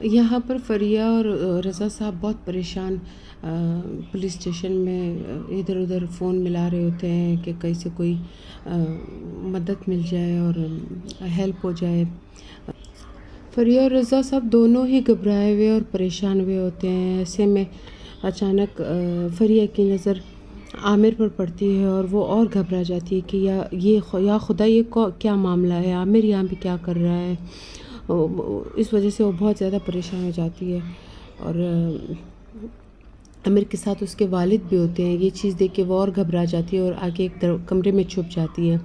یہاں پر فریہ اور رضا صاحب بہت پریشان پولیس اسٹیشن میں ادھر ادھر فون ملا رہے ہوتے ہیں کہ کیسے کوئی مدد مل جائے اور ہیلپ ہو جائے۔ فریہ اور رضا صاحب دونوں ہی گھبرائے ہوئے اور پریشان ہوئے ہوتے ہیں۔ ایسے میں اچانک فریہ کی نظر عامر پر پڑتی ہے اور وہ اور گھبرا جاتی ہے کہ یا خدا یہ کیا معاملہ ہے، عامر یہاں پہ کیا کر رہا ہے۔ اس وجہ سے وہ بہت زیادہ پریشان ہو جاتی ہے اور عامر کے ساتھ اس کے والد بھی ہوتے ہیں۔ یہ چیز دیکھ کے وہ اور گھبرا جاتی ہے اور آگے ایک کمرے میں چھپ جاتی ہے۔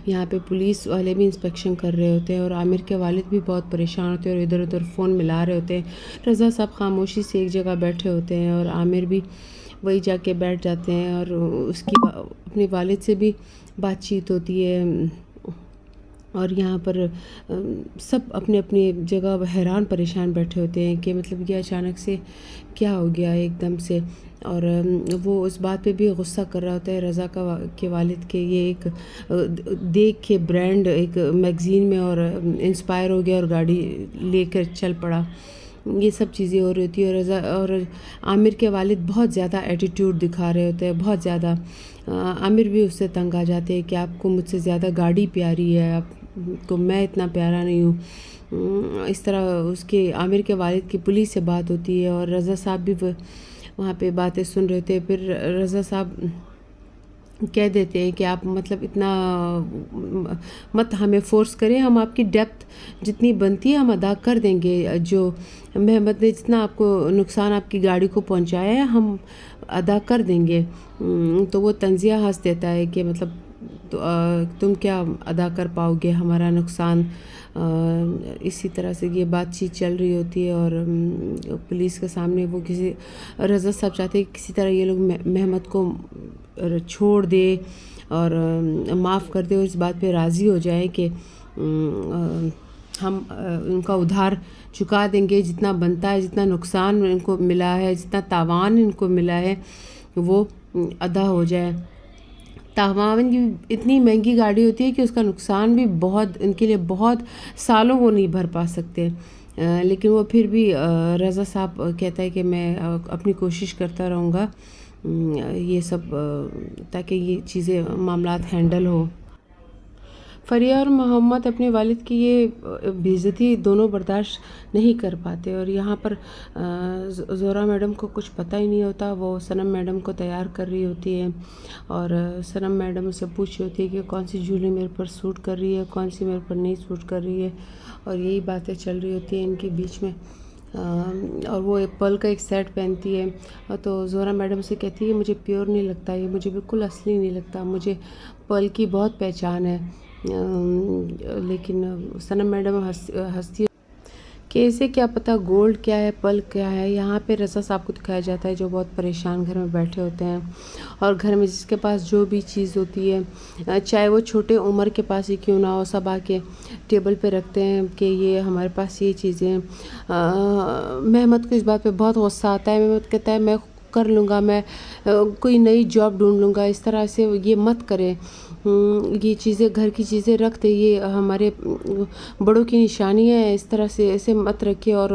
یہاں پہ پولیس والے بھی انسپیکشن کر رہے ہوتے ہیں اور عامر کے والد بھی بہت پریشان ہوتے ہیں اور ادھر ادھر فون ملا رہے ہوتے ہیں۔ رضا صاحب خاموشی سے ایک جگہ بیٹھے ہوتے ہیں اور عامر بھی وہی جا کے بیٹھ جاتے ہیں اور اس کی اپنے والد سے بھی بات چیت ہوتی ہے۔ اور یہاں پر سب اپنی اپنی جگہ حیران پریشان بیٹھے ہوتے ہیں کہ مطلب یہ اچانک سے کیا ہو گیا ایک دم سے۔ اور وہ اس بات پہ بھی غصہ کر رہا ہوتا ہے رضا کے والد کے، یہ ایک دیکھ کے برانڈ ایک میگزین میں اور انسپائر ہو گیا اور گاڑی لے کر چل پڑا۔ یہ سب چیزیں ہو رہی ہوتی ہے اور رضا اور عامر کے والد بہت زیادہ ایٹیٹیوڈ دکھا رہے ہوتے ہیں، بہت زیادہ۔ عامر بھی اس سے تنگ آ جاتے ہیں کہ آپ کو مجھ سے زیادہ گاڑی پیاری ہے، آپ کو میں اتنا پیارا نہیں ہوں۔ اس طرح اس کے عامر کے والد کی پولیس سے بات ہوتی ہے اور رضا صاحب بھی وہاں پہ باتیں سن رہے تھے۔ پھر رضا صاحب کہہ دیتے ہیں کہ آپ مطلب اتنا مت ہمیں فورس کریں، ہم آپ کی ڈیپتھ جتنی بنتی ہے ہم ادا کر دیں گے، جو محمد نے جتنا آپ کو نقصان آپ کی گاڑی کو پہنچایا ہے ہم ادا کر دیں گے۔ تو وہ طنزیہ ہنس دیتا ہے کہ مطلب تم کیا ادا کر پاؤ گے ہمارا نقصان۔ اسی طرح سے یہ بات چیت چل رہی ہوتی ہے اور پولیس کے سامنے وہ رضا صاحب چاہتے ہیں کہ کسی طرح یہ لوگ محمد کو چھوڑ دے اور معاف کر دے اور اس بات پہ راضی ہو جائے کہ ہم ان کا ادھار چکا دیں گے، جتنا بنتا ہے، جتنا نقصان ان کو ملا ہے، جتنا تاوان ان کو ملا ہے وہ ادا ہو جائے۔ تاوان کی اتنی مہنگی گاڑی ہوتی ہے کہ اس کا نقصان بھی بہت ان کے لیے بہت سالوں وہ نہیں بھر پا سکتے، لیکن وہ پھر بھی رضا صاحب کہتا ہے کہ میں اپنی کوشش کرتا رہوں گا یہ سب تاکہ یہ چیزیں معاملات ہینڈل ہو۔ فریہ اور محمد اپنے والد کی یہ بے عزتی دونوں برداشت نہیں کر پاتے اور یہاں پر زہرہ میڈم کو کچھ پتہ ہی نہیں ہوتا۔ وہ صنم میڈم کو تیار کر رہی ہوتی ہے اور صنم میڈم اسے پوچھ رہی ہوتی ہے کہ کون سی جولی میرے پر سوٹ کر رہی ہے، کون سی میرے پر نہیں سوٹ کر رہی ہے، اور یہی باتیں چل رہی ہوتی ہیں ان کے بیچ میں۔ اور وہ ایک پرل کا ایک سیٹ پہنتی ہے تو زہرہ میڈم سے کہتی ہے مجھے پیور نہیں لگتا، یہ مجھے بالکل اصلی نہیں لگتا، مجھے پرل کی بہت پہچان ہے۔ لیکن صنم میڈم ہستی کہ اسے کیا پتہ گولڈ کیا ہے، پرل کیا ہے۔ یہاں پہ رضا صاحب کو دکھایا جاتا ہے جو بہت پریشان گھر میں بیٹھے ہوتے ہیں اور گھر میں جس کے پاس جو بھی چیز ہوتی ہے، چاہے وہ چھوٹے عمر کے پاس ہی کیوں نہ ہو، سب آ کے ٹیبل پہ رکھتے ہیں کہ یہ ہمارے پاس یہ چیزیں ہیں۔ محمد کو اس بات پہ بہت غصہ آتا ہے۔ محمد کہتا ہے میں کر لوں گا، میں کوئی نئی جاب ڈھونڈ لوں گا، اس طرح سے یہ مت کریں، یہ چیزیں گھر کی چیزیں رکھ دے، یہ ہمارے بڑوں کی نشانی ہے، اس طرح سے ایسے مت رکھے۔ اور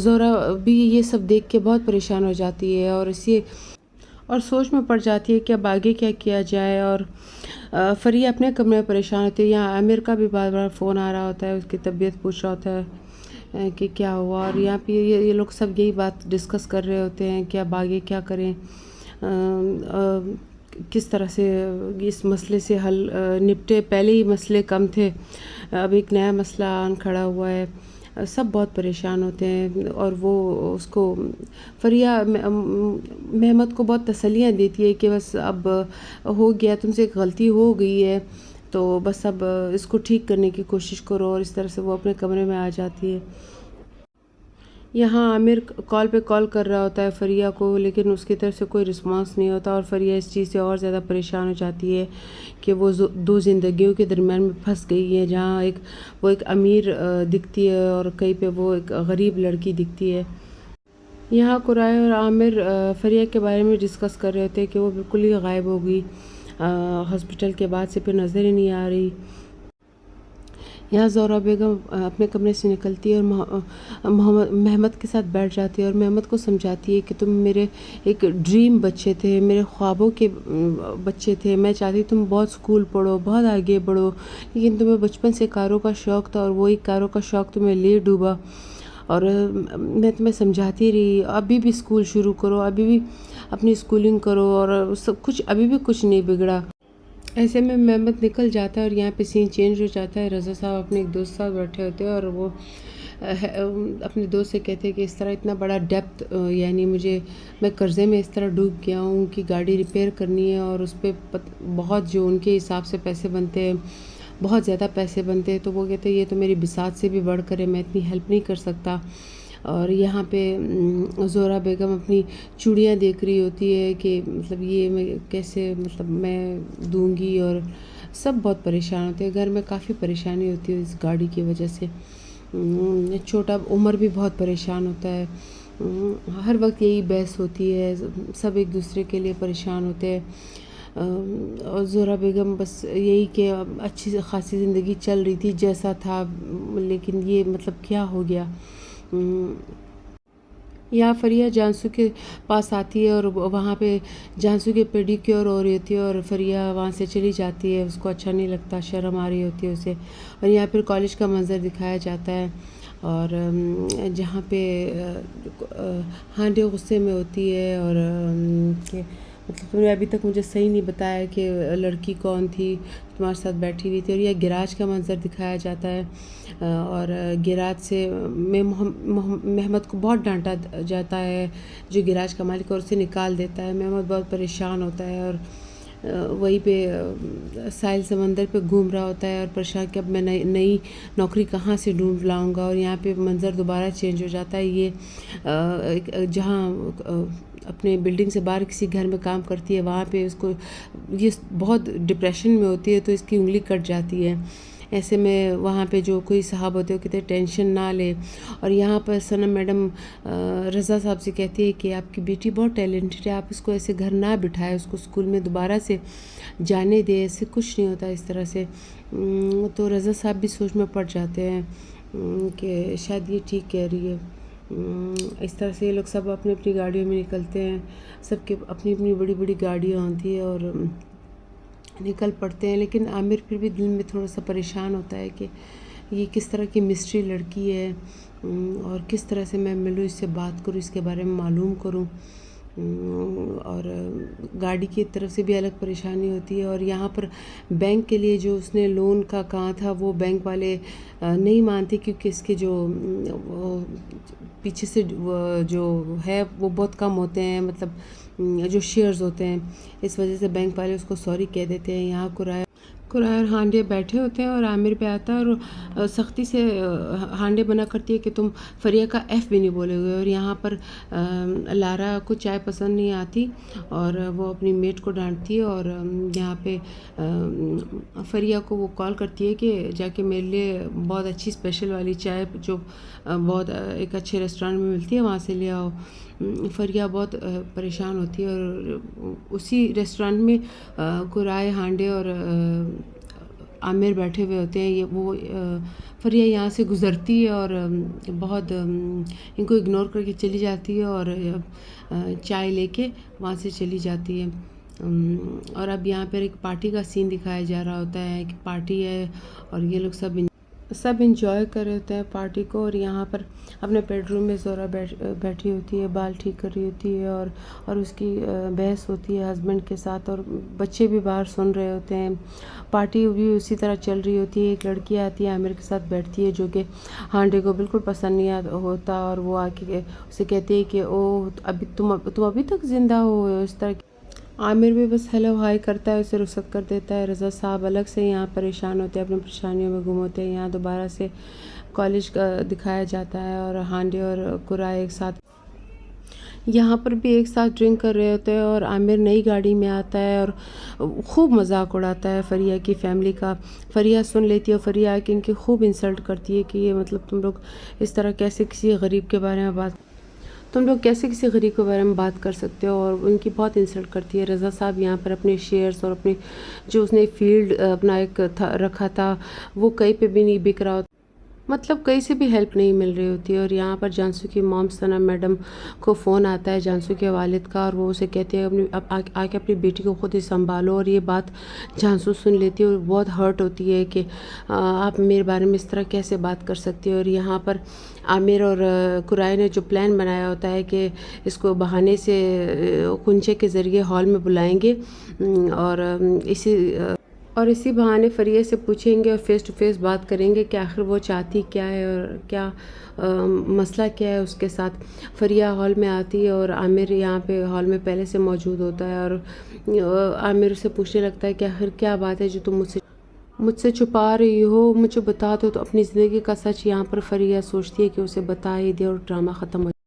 زہرہ بھی یہ سب دیکھ کے بہت پریشان ہو جاتی ہے اور سوچ میں پڑ جاتی ہے کہ اب آگے کیا کیا جائے۔ اور فریہ اپنے کمرے میں پریشان ہوتی ہے۔ یہاں عامر کا بھی بار بار فون آ رہا ہوتا ہے، اس کی طبیعت پوچھ رہا ہوتا ہے کہ کیا ہوا، اور یہاں پہ یہ لوگ سب یہی بات ڈسکس کر رہے ہوتے ہیں کہ اب آگے کیا کریں، کس طرح سے اس مسئلے سے حل نپٹے۔ پہلے ہی مسئلے کم تھے، اب ایک نیا مسئلہ آن کھڑا ہوا ہے، سب بہت پریشان ہوتے ہیں۔ اور وہ اس کو فریہ محمد کو بہت تسلیاں دیتی ہے کہ بس اب ہو گیا، تم سے ایک غلطی ہو گئی ہے تو بس اب اس کو ٹھیک کرنے کی کوشش کرو، اور اس طرح سے وہ اپنے کمرے میں آ جاتی ہے۔ یہاں عامر کال پہ کال کر رہا ہوتا ہے فریہ کو، لیکن اس کی طرف سے کوئی رسپانس نہیں ہوتا اور فریہ اس چیز سے اور زیادہ پریشان ہو جاتی ہے کہ وہ دو زندگیوں کے درمیان میں پھنس گئی ہے، جہاں وہ ایک امیر دکھتی ہے اور کہیں پہ وہ ایک غریب لڑکی دکھتی ہے۔ یہاں قرائے اور عامر فریہ کے بارے میں ڈسکس کر رہے ہوتے ہیں کہ وہ بالکل ہی غائب ہو گئی، ہاسپٹل کے بعد سے پھر نظر ہی نہیں آ رہی۔ یہاں زہرا بیگم اپنے کمرے سے نکلتی ہے اور محمد کے ساتھ بیٹھ جاتی ہے اور محمد کو سمجھاتی ہے کہ تم میرے ایک ڈریم بچے تھے، میرے خوابوں کے بچے تھے، میں چاہتی تم بہت اسکول پڑھو، بہت آگے بڑھو، لیکن تمہیں بچپن سے کاروں کا شوق تھا اور وہی کاروں کا شوق تمہیں لے ڈوبا، اور میں تمہیں سمجھاتی رہی ابھی بھی اسکول شروع کرو، ابھی بھی اپنی اسکولنگ کرو، اور سب کچھ ابھی بھی کچھ نہیں بگڑا۔ ایسے میں محمد نکل جاتا ہے اور یہاں پہ سین چینج ہو جاتا ہے۔ رضا صاحب اپنے ایک دوست ساتھ بیٹھے ہوتے ہیں اور وہ اپنے دوست سے کہتے ہیں کہ اس طرح اتنا بڑا ڈیپتھ، یعنی میں قرضے میں اس طرح ڈوب گیا ہوں کہ گاڑی ریپیئر کرنی ہے اور اس پہ بہت جو ان کے حساب سے پیسے بنتے ہیں، بہت زیادہ پیسے بنتے ہیں، تو وہ کہتے ہیں یہ تو میری بساط سے بھی بڑھ کر ہے، میں اتنی ہیلپ نہیں کر سکتا۔ اور یہاں پہ زہرا بیگم اپنی چوڑیاں دیکھ رہی ہوتی ہے کہ مطلب یہ میں کیسے مطلب میں دوں گی، اور سب بہت پریشان ہوتے ہیں، گھر میں کافی پریشانی ہوتی ہے اس گاڑی کی وجہ سے۔ چھوٹا عمر بھی بہت پریشان ہوتا ہے، ہر وقت یہی بحث ہوتی ہے، سب ایک دوسرے کے لیے پریشان ہوتے ہیں، اور زہرا بیگم بس یہی کہ اچھی خاصی زندگی چل رہی تھی جیسا تھا، لیکن یہ مطلب کیا ہو گیا۔ یہاں فریہ جانسو کے پاس آتی ہے اور وہاں پہ جانسو کے پیڈی کیور ہو رہی ہوتی ہے اور فریہ وہاں سے چلی جاتی ہے، اس کو اچھا نہیں لگتا، شرم آ رہی ہوتی ہے اسے، اور یہاں پھر کالج کا منظر دکھایا جاتا ہے، اور جہاں پہ ہانڈے غصے میں ہوتی ہے اور کہ مطلب تم نے ابھی تک مجھے صحیح نہیں بتایا کہ لڑکی کون تھی تمہارے ساتھ بیٹھی ہوئی تھی، اور یہ گیراج کا منظر دکھایا جاتا ہے، اور گیراج سے محمد کو بہت ڈانٹا جاتا ہے جو گیراج کا مالک ہے، اور اسے نکال دیتا ہے۔ محمد بہت پریشان ہوتا ہے اور وہیں پہ ساحل سمندر پہ گھوم رہا ہوتا ہے اور پریشان کہ اب میں نئی نوکری کہاں سے ڈھونڈ لاؤں گا، اور یہاں پہ منظر دوبارہ چینج ہو جاتا ہے۔ یہ جہاں اپنے بلڈنگ سے باہر کسی گھر میں کام کرتی ہے، وہاں پہ اس کو یہ بہت ڈپریشن میں ہوتی ہے تو اس کی انگلی کٹ جاتی ہے۔ ایسے میں وہاں پہ جو کوئی صاحب ہوتے ہیں وہ کہتے ہیں ٹینشن نہ لے، اور یہاں پر سنم میڈم رضا صاحب سے کہتی ہے کہ آپ کی بیٹی بہت ٹیلنٹڈ ہے، آپ اس کو ایسے گھر نہ بٹھائے، اس کو اسکول میں دوبارہ سے جانے دے، ایسے کچھ نہیں ہوتا اس طرح سے۔ تو رضا صاحب بھی سوچ میں پڑ جاتے ہیں کہ شاید یہ ٹھیک کہہ رہی ہے۔ اس طرح سے یہ لوگ سب اپنی اپنی گاڑیوں میں نکلتے ہیں، سب کے اپنی اپنی بڑی بڑی گاڑیاں ہوتی ہیں اور نکل پڑتے ہیں، لیکن عامر پھر بھی دل میں تھوڑا سا پریشان ہوتا ہے کہ یہ کس طرح کی مسٹری لڑکی ہے، اور کس طرح سے میں ملوں، اس سے بات کروں، اس کے بارے میں معلوم کروں، اور گاڑی کی طرف سے بھی الگ پریشانی ہوتی ہے، اور یہاں پر بینک کے لیے جو اس نے لون کا کہا تھا وہ بینک والے نہیں مانتے، کیونکہ اس کے جو پیچھے سے جو ہے وہ بہت کم ہوتے ہیں، مطلب جو شیئرز ہوتے ہیں، اس وجہ سے بینک والے اس کو سوری کہہ دیتے ہیں۔ یہاں قرائے اور ہانڈے بیٹھے ہوتے ہیں اور عامر پہ آتا ہے اور سختی سے ہانڈے منع کرتی ہے کہ تم فریہ کا ایف بھی نہیں بولے ہوئے، اور یہاں پر لارا کو چائے پسند نہیں آتی اور وہ اپنی میٹ کو ڈانٹتی ہے، اور یہاں پہ فریہ کو وہ کال کرتی ہے کہ جا کے میرے لیے بہت اچھی اسپیشل والی چائے جو بہت ایک اچھے ریسٹورینٹ میں ملتی ہے وہاں سے لے آؤ۔ فریہ بہت پریشان ہوتی ہے، اور اسی ریسٹورینٹ میں قرائے، ہانڈے اور عامر بیٹھے ہوئے ہوتے ہیں۔ وہ فریہ یہاں سے گزرتی ہے اور بہت ان کو اگنور کر کے چلی جاتی ہے اور چائے لے کے وہاں سے چلی جاتی ہے۔ اور اب یہاں پر ایک پارٹی کا سین دکھایا جا رہا ہوتا ہے کہ پارٹی ہے اور یہ لوگ سب انجوائے کر رہے ہوتے ہیں پارٹی کو، اور یہاں پر اپنے بیڈ روم میں زہرا بیٹھی ہوتی ہے، بال ٹھیک کر رہی ہوتی ہے، اور اس کی بحث ہوتی ہے ہسبینڈ کے ساتھ، اور بچے بھی باہر سن رہے ہوتے ہیں۔ پارٹی بھی اسی طرح چل رہی ہوتی ہے۔ ایک لڑکی آتی ہے عامر کے ساتھ بیٹھتی ہے جو کہ ہانڈے کو بالکل پسند نہیں ہوتا، اور وہ آ کے اسے کہتی ہے کہ تم ابھی تک زندہ ہو، اس طرح کی۔ عامر بھی بس ہیلو ہائی کرتا ہے، اسے رخصت کر دیتا ہے۔ رضا صاحب الگ سے یہاں پریشان ہوتے ہیں، اپنی پریشانیوں میں گم ہوتے ہیں۔ یہاں دوبارہ سے کالج کا دکھایا جاتا ہے اور ہانڈے اور قرائے ایک ساتھ یہاں پر بھی ایک ساتھ ڈرنک کر رہے ہوتے ہیں، اور عامر نئی گاڑی میں آتا ہے اور خوب مذاق اڑاتا ہے فریہ کی فیملی کا۔ فریہ سن لیتی ہے اور فریہ آ کے ان کی خوب انسلٹ کرتی ہے کہ یہ مطلب تم لوگ اس طرح کیسے کسی غریب کے بارے میں بات۔ تم لوگ کیسے کسی غریب کے بارے میں بات کر سکتے ہو؟ اور ان کی بہت انسلٹ کرتی ہے۔ رضا صاحب یہاں پر اپنے شیئرز اور اپنے جو اس نے فیلڈ اپنا ایک رکھا تھا وہ کہیں پہ بھی نہیں بک رہا ہوتا، مطلب کہیں سے بھی ہیلپ نہیں مل رہی ہوتی ہے۔ اور یہاں پر جانسو کی موم ثنا میڈم کو فون آتا ہے جانسو کے والد کا، اور وہ اسے کہتے ہیں آ کے اپنی بیٹی کو خود ہی سنبھالو، اور یہ بات جانسو سن لیتی ہے اور بہت ہرٹ ہوتی ہے کہ آپ میرے بارے میں اس طرح کیسے بات کر سکتے ہو۔ اور یہاں پر عامر اور قرائے نے جو پلان بنایا ہوتا ہے کہ اس کو بہانے سے کنچے کے ذریعے ہال میں بلائیں گے، اور اسی بہانے فریہ سے پوچھیں گے اور فیس ٹو فیس بات کریں گے کہ آخر وہ چاہتی کیا ہے اور کیا مسئلہ کیا ہے اس کے ساتھ۔ فریہ ہال میں آتی ہے اور عامر یہاں پہ ہال میں پہلے سے موجود ہوتا ہے، اور عامر اسے پوچھنے لگتا ہے کہ آخر کیا بات ہے جو تم مجھ سے چھپا رہی ہو، مجھے بتا دو تو اپنی زندگی کا سچ۔ یہاں پر فریہ سوچتی ہے کہ اسے بتا ہی دے اور ڈرامہ ختم ہو